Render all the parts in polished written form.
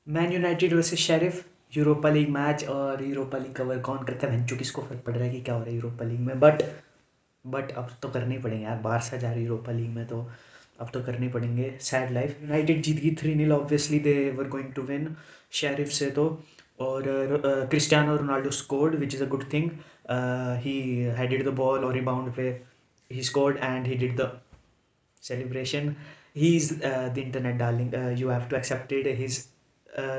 Man United versus sheriff, Europa league match. और Europa league cover कौन करता है भैंचो, किसको फर्क पड़ रहा है कि क्या हो रहा है यूरोपा लीग में। बट अब तो करने ही पड़ेंगे यार, बारसा जा रही है यूरोपा लीग में, तो अब तो करने पड़ेंगे। Sad life. यूनाइटेड जीत गई 3-0, obviously they were going to win Sheriff से तो। और Cristiano Ronaldo scored which is a good thing. He headed the ball और रिबाउंड पे he scored and he did the celebration. He is the internet darling, you have to accept it. His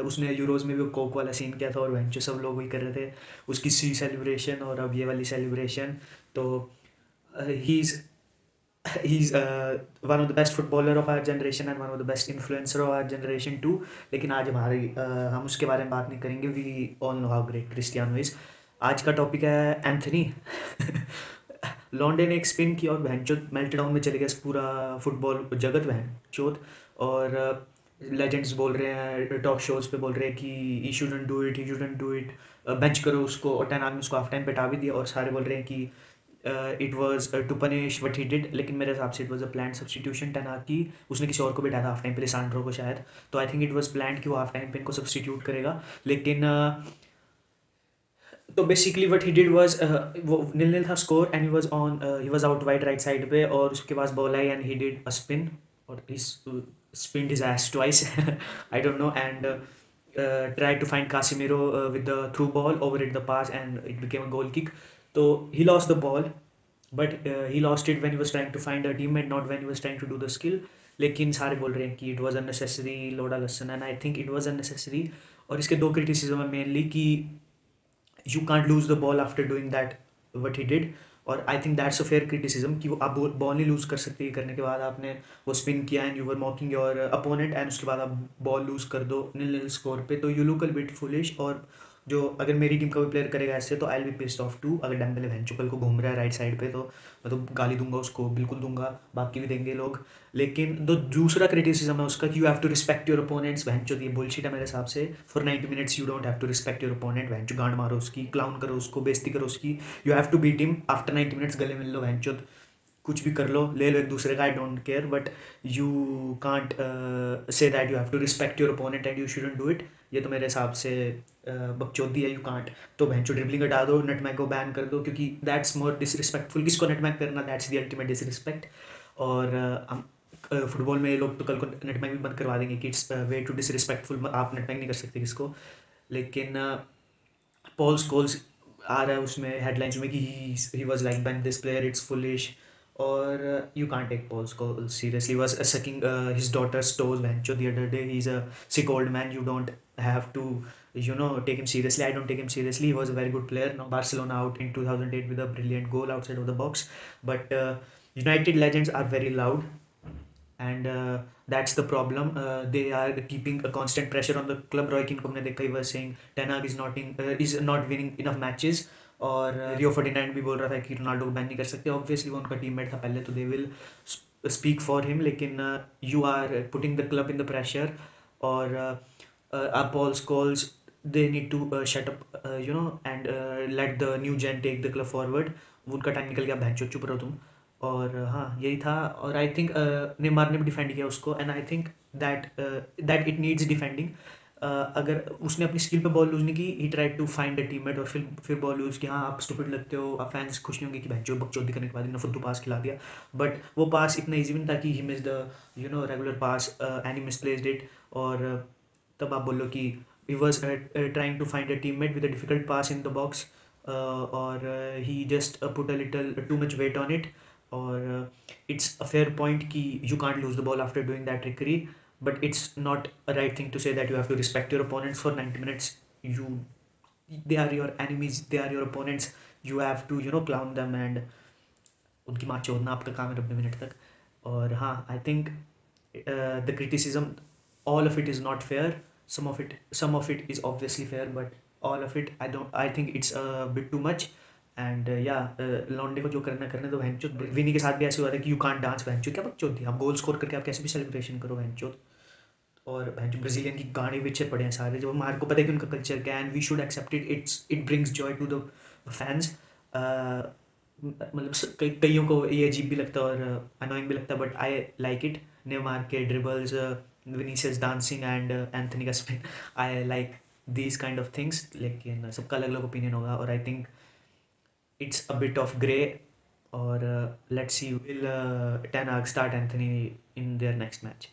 उसने Euros में भी Coke वाला scene किया था और वेंचो सब लोग वही कर रहे थे, उसकी सी सेलिब्रेशन और अब ये वाली सेलिब्रेशन। तो he is one of the best footballer of our generation and one of the best influencer of our generation too. लेकिन आज हम उसके बारे में बात नहीं करेंगे। We all know how great Cristiano is. आज का टॉपिक है एंथनी। लॉन्डे ने एक स्पिन किया और बहनचोद मेल्टडाउन में चले गया पूरा फुटबॉल जगत बहनचोद। और लेजेंड्स बोल रहे हैं, टॉक शोज पे बोल रहे हैं कि he shouldn't do it, he shouldn't do it, bench करो उसको। और टेन आदमी उसको हाफ टाइम पे हटा भी दिया और सारे बोल रहे हैं कि it was to punish what he did. लेकिन मेरे हिसाब से it was a plan substitution. Ten की उसने किसी और को बैठा था हाफ टाइम पे, लिसांड्रो को शायद। तो आई थिंक इट वॉज प्लान कि वो हाफ टाइम पे इनको सब्सटीट्यूट करेगा। लेकिन तो basically what he did was, वो नील नील था score and he was out wide right side पे और उसके पास बॉल आई and he did a spin और he spinned his ass twice. I don't know and tried to find Casemiro with the through ball over it the pass and it became a goal kick. So he lost the ball, but he lost it when he was trying to find a teammate, not when he was trying to do the skill. लेकिन सारे बोल रहे हैं कि it was unnecessary लोडा लसन and I think it was unnecessary. और इसके दो क्रिटिसिज्म है मेनली कि you can't lose the ball after doing that what he did. और I think that's a fair criticism कि वो आप बॉल नहीं लूज कर सकते, ये करने के बाद आपने वो स्पिन किया and you were मॉकिंग your opponent and उसके बाद आप बॉल लूज कर दो नील नील स्कोर पे, तो you look a bit foolish. और जो अगर मेरी टीम का भी प्लेयर करेगा ऐसे तो I will be pissed off too. अगर डेम्बेले वेंचुकल को घूम रहा है राइट साइड पे तो मैं तो गाली दूंगा उसको, बिल्कुल दूंगा, बाकी भी देंगे लोग। लेकिन जो दूसरा क्रिटिसिज्म है उसका कि you have to respect your opponents, भैंचो ये बुलशिट है मेरे हिसाब से। For 90 minutes you don't have to respect your opponent, भैंचो गांड मारो उसकी, क्लाउन करो उसको, बेइज्जती करो उसकी। You have to beat him after 90 minutes, गले मिल लो भैंचो, कुछ भी कर लो, ले लो एक दूसरे का, I don't care. But you can't say that you have to respect your opponent and you shouldn't do it. ये तो मेरे हिसाब से बकचोदी है, यू कांट। तो भैंचो ड्रिबलिंग हटा दो, नटमैग को बैन कर दो, क्योंकि दैट्स मोर डिसरिस्पेक्टफुल। किसको नटमैग करना, दैट्स द अल्टीमेट डिसरिस्पेक्ट। और फुटबॉल में ये लोग तो कल को नटमैग भी बंद करवा देंगे कि इट्स वे टू डिसरिस्पेक्टफुल, आप नटमैग नहीं कर सकते किसको। लेकिन पॉल स्कोल्स आ रहा है उसमें हेडलाइंस में कि he was like ban this player, it's foolish. और you can't take Paul Scholes seriously, was sucking his daughter's toes वेंचो the other day. He is a sick old man, you don't have to take him seriously. I don't take him seriously. He was a very good player. Now Barcelona out in 2008 with a brilliant goal outside of the box. But United legends are very loud, and that's the problem. They are keeping a constant pressure on the club. Roy Keane को हमने देखा, he was saying Ten Hag is not winning enough matches. और रियो Ferdinand भी बोल रहा था कि Ronaldo को बैन नहीं कर सकते। ऑब्वियसली वो उनका टीममेट था पहले, तो they will speak for him. लेकिन you are putting the club in the pressure. और Paul Scholes, they need to shut up and let the new gen take the club forward. उनका time निकल गया, बहन चुप रहो तुम। और हाँ यही था। और आई थिंक नेमार ने भी डिफेंड किया उसको and I think that that it needs defending. अगर उसने अपनी स्किल पे बॉल लूज नहीं की, he tried to find a teammate और फिर बॉल लूज कि हाँ आप स्टूपिड लगते हो, आप फैंस खुश नहीं होंगे कि बहनचोद बकचोदी करने के बाद इन्होंने फुद्दू पास खिला दिया। बट वो पास इतना ईजी भी नहीं था कि he miss the regular pass and he misplaced it. और तब आप बोलो कि he was trying to find a teammate with a difficult pass in the box. और he just put a little too much weight on it. और it's a fair point कि you can't lose the ball after doing that trickery, but it's not a right thing to say that you have to respect your opponents for 90 minutes. You They are your enemies, they are your opponents. You have to clown them and उनकी मार छोड़ना आपका काम है 90 minute तक। और हाँ I think the criticism, all of it is not fair. Some of it is obviously fair, but all of it I think it's a bit too much. And या लॉन्डे को जो करना करने दो बहनचोद। विनी के साथ भी ऐसे हुआ था कि यू कांट डांस, बहनचोद क्या बकचोद थी, आप गोल स्कोर करके आप कैसे भी सेलिब्रेशन करो बहनचोद। और बहनचोद ब्राजीलियन की गाने पीछे पड़े हैं सारे, जो हमारे को पता है कि उनका कल्चर क्या है and we should accept it. It brings joy to the fans. मतलब कईयों को ये अजीब भी लगता है और अनोइंग भी लगता है, but I like it. Neymar के dribbles, Vinicius dancing and Anthony का spin. I like these kind of things, लेकिन सबका अलग अलग ओपिनियन होगा और I think it's a bit of grey. Or let's see, will Ten Hag start Anthony in their next match?